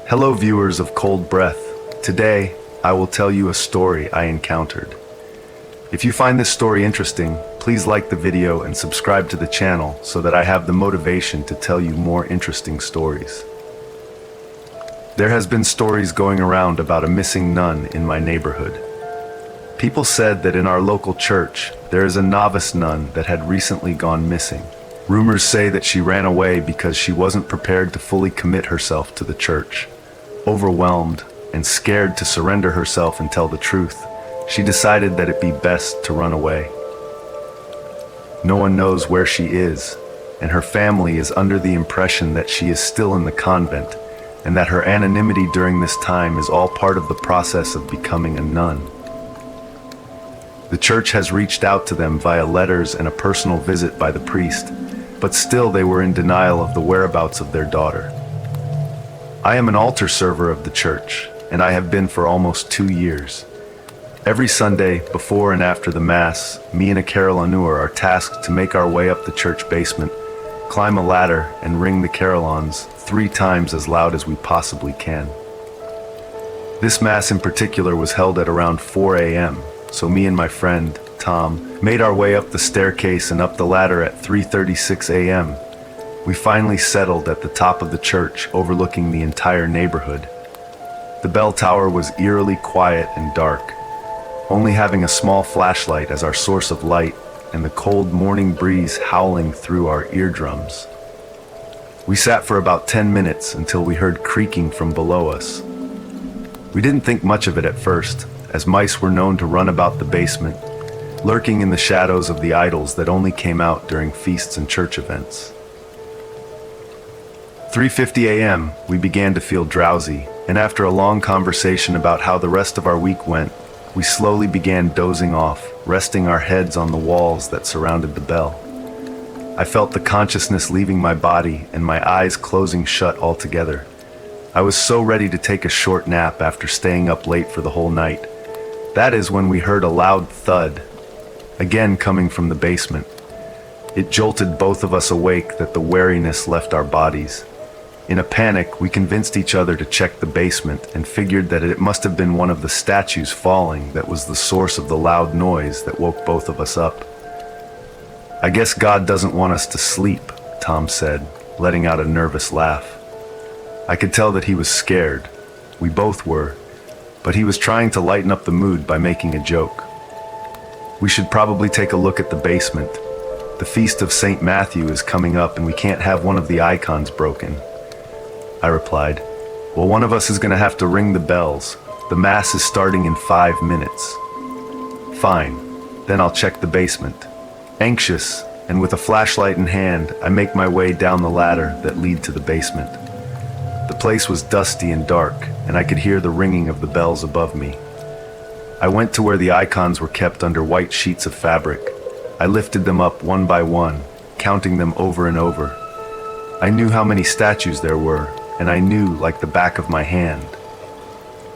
Hello, viewers of Cold Breath. Today, I will tell you a story I encountered. If you find this story interesting, please like the video and subscribe to the channel so that I have the motivation to tell you more interesting stories. There has been stories going around about a missing nun in my neighborhood. People said that in our local church, there is a novice nun that had recently gone missing. Rumors say that she ran away because she wasn't prepared to fully commit herself to the church. Overwhelmed and scared to surrender herself and tell the truth, she decided that it'd be best to run away. No one knows where she is, and her family is under the impression that she is still in the convent, and that her anonymity during this time is all part of the process of becoming a nun. The church has reached out to them via letters and a personal visit by the priest, but still they were in denial of the whereabouts of their daughter. I am an altar server of the church, and I have been for almost 2 years. Every Sunday, before and after the Mass, me and a carillonneur are tasked to make our way up the church basement, climb a ladder, and ring the carillons 3 times as loud as we possibly can. This Mass in particular was held at around 4 a.m., so me and my friend, Tom, made our way up the staircase and up the ladder at 3:36 a.m. We finally settled at the top of the church, overlooking the entire neighborhood. The bell tower was eerily quiet and dark, only having a small flashlight as our source of light and the cold morning breeze howling through our eardrums. We sat for about 10 minutes until we heard creaking from below us. We didn't think much of it at first, as mice were known to run about the basement, lurking in the shadows of the idols that only came out during feasts and church events. 3:50 a.m., we began to feel drowsy, and after a long conversation about how the rest of our week went, we slowly began dozing off, resting our heads on the walls that surrounded the bell. I felt the consciousness leaving my body and my eyes closing shut altogether. I was so ready to take a short nap after staying up late for the whole night. That is when we heard a loud thud, again coming from the basement. It jolted both of us awake that the wariness left our bodies. In a panic, we convinced each other to check the basement and figured that it must have been one of the statues falling that was the source of the loud noise that woke both of us up. "I guess God doesn't want us to sleep," Tom said, letting out a nervous laugh. I could tell that he was scared. We both were, but he was trying to lighten up the mood by making a joke. "We should probably take a look at the basement. The Feast of St. Matthew is coming up and we can't have one of the icons broken." I replied, "Well, one of us is going to have to ring the bells. The Mass is starting in 5 minutes." "Fine, then I'll check the basement." Anxious, and with a flashlight in hand, I make my way down the ladder that lead to the basement. The place was dusty and dark, and I could hear the ringing of the bells above me. I went to where the icons were kept under white sheets of fabric. I lifted them up one by one, counting them over and over. I knew how many statues there were, and I knew like the back of my hand.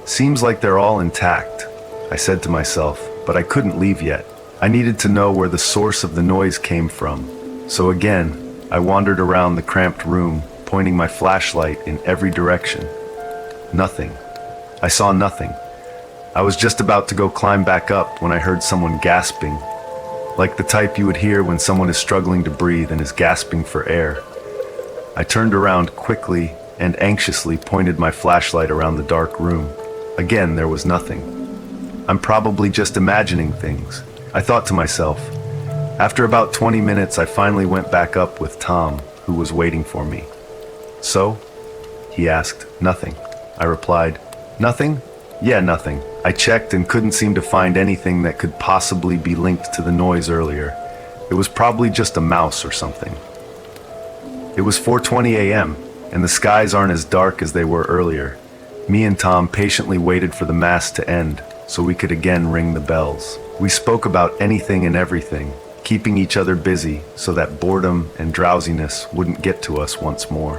"Seems like they're all intact," I said to myself, but I couldn't leave yet. I needed to know where the source of the noise came from. So again, I wandered around the cramped room, pointing my flashlight in every direction. Nothing. I saw nothing. I was just about to go climb back up when I heard someone gasping, like the type you would hear when someone is struggling to breathe and is gasping for air. I turned around quickly and anxiously pointed my flashlight around the dark room. Again, there was nothing. I'm probably just imagining things, I thought to myself. After about 20 minutes, I finally went back up with Tom, who was waiting for me. "So?" he asked. "Nothing," I replied. "Nothing?" "Yeah, nothing. I checked and couldn't seem to find anything that could possibly be linked to the noise earlier. It was probably just a mouse or something." It was 4:20 a.m., and the skies aren't as dark as they were earlier. Me and Tom patiently waited for the Mass to end so we could again ring the bells. We spoke about anything and everything, keeping each other busy so that boredom and drowsiness wouldn't get to us once more.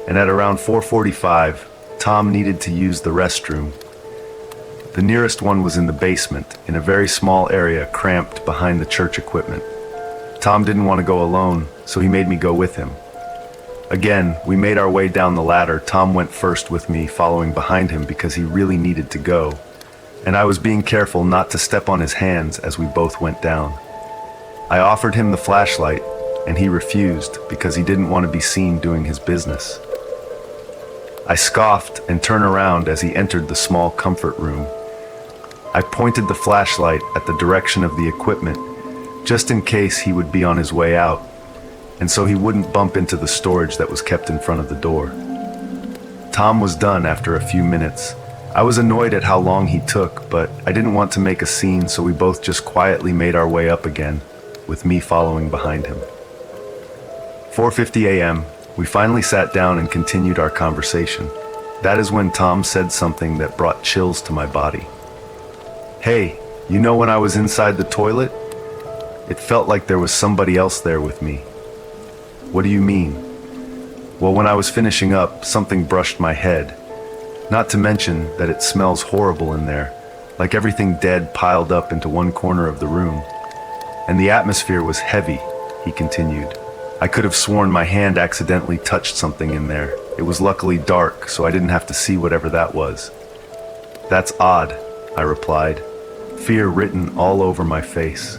And at around 4:45, Tom needed to use the restroom. The nearest one was in the basement, in a very small area cramped behind the church equipment. Tom didn't want to go alone, so he made me go with him. Again, we made our way down the ladder. Tom went first with me, following behind him because he really needed to go, and I was being careful not to step on his hands as we both went down. I offered him the flashlight, and he refused because he didn't want to be seen doing his business. I scoffed and turned around as he entered the small comfort room. I pointed the flashlight at the direction of the equipment, just in case he would be on his way out, and so he wouldn't bump into the storage that was kept in front of the door. Tom was done after a few minutes. I was annoyed at how long he took, but I didn't want to make a scene, so we both just quietly made our way up again, with me following behind him. 4:50 a.m., we finally sat down and continued our conversation. That is when Tom said something that brought chills to my body. "Hey, you know when I was inside the toilet? It felt like there was somebody else there with me." "What do you mean?" "Well, when I was finishing up, something brushed my head. Not to mention that it smells horrible in there, like everything dead piled up into one corner of the room. And the atmosphere was heavy," he continued. "I could have sworn my hand accidentally touched something in there. It was luckily dark, so I didn't have to see whatever that was." "That's odd," I replied, fear written all over my face.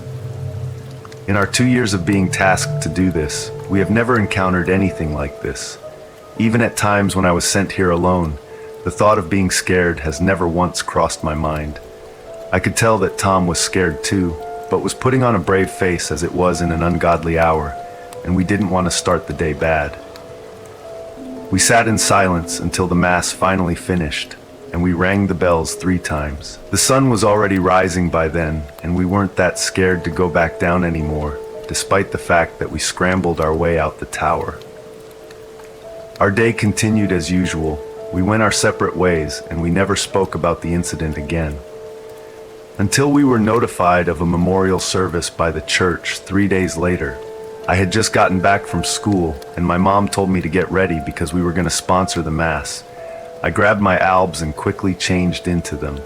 In our 2 years of being tasked to do this, we have never encountered anything like this. Even at times when I was sent here alone, the thought of being scared has never once crossed my mind. I could tell that Tom was scared too, but was putting on a brave face as it was in an ungodly hour, and we didn't want to start the day bad. We sat in silence until the mass finally finished, and we rang the bells 3 times. The sun was already rising by then, and we weren't that scared to go back down anymore, despite the fact that we scrambled our way out the tower. Our day continued as usual. We went our separate ways, and we never spoke about the incident again. Until we were notified of a memorial service by the church 3 days later. I had just gotten back from school, and my mom told me to get ready because we were going to sponsor the mass. I grabbed my albs and quickly changed into them.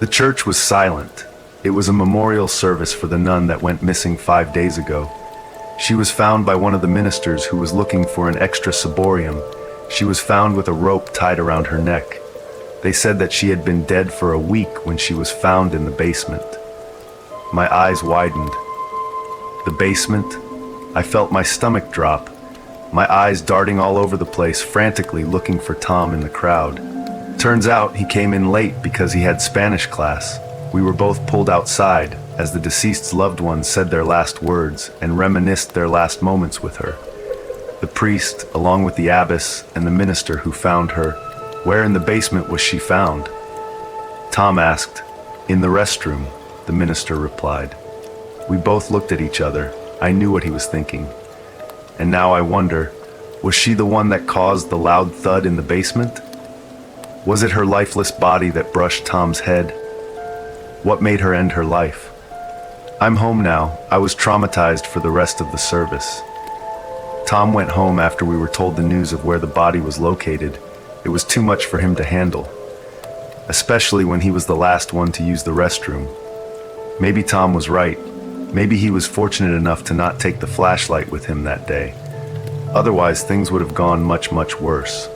The church was silent. It was a memorial service for the nun that went missing 5 days ago. She was found by one of the ministers who was looking for an extra ciborium. She was found with a rope tied around her neck. They said that she had been dead for a week when she was found in the basement. My eyes widened. The basement? I felt my stomach drop, my eyes darting all over the place, frantically looking for Tom in the crowd. Turns out he came in late because he had Spanish class. We were both pulled outside as the deceased's loved ones said their last words and reminisced their last moments with her. The priest, along with the abbess and the minister who found her. Where in the basement was she found? Tom asked. "In the restroom," the minister replied. We both looked at each other. I knew what he was thinking. And now I wonder, was she the one that caused the loud thud in the basement? Was it her lifeless body that brushed Tom's head? What made her end her life? I'm home now. I was traumatized for the rest of the service. Tom went home after we were told the news of where the body was located. It was too much for him to handle, especially when he was the last one to use the restroom. Maybe Tom was right. Maybe he was fortunate enough to not take the flashlight with him that day. Otherwise, things would have gone much, much worse.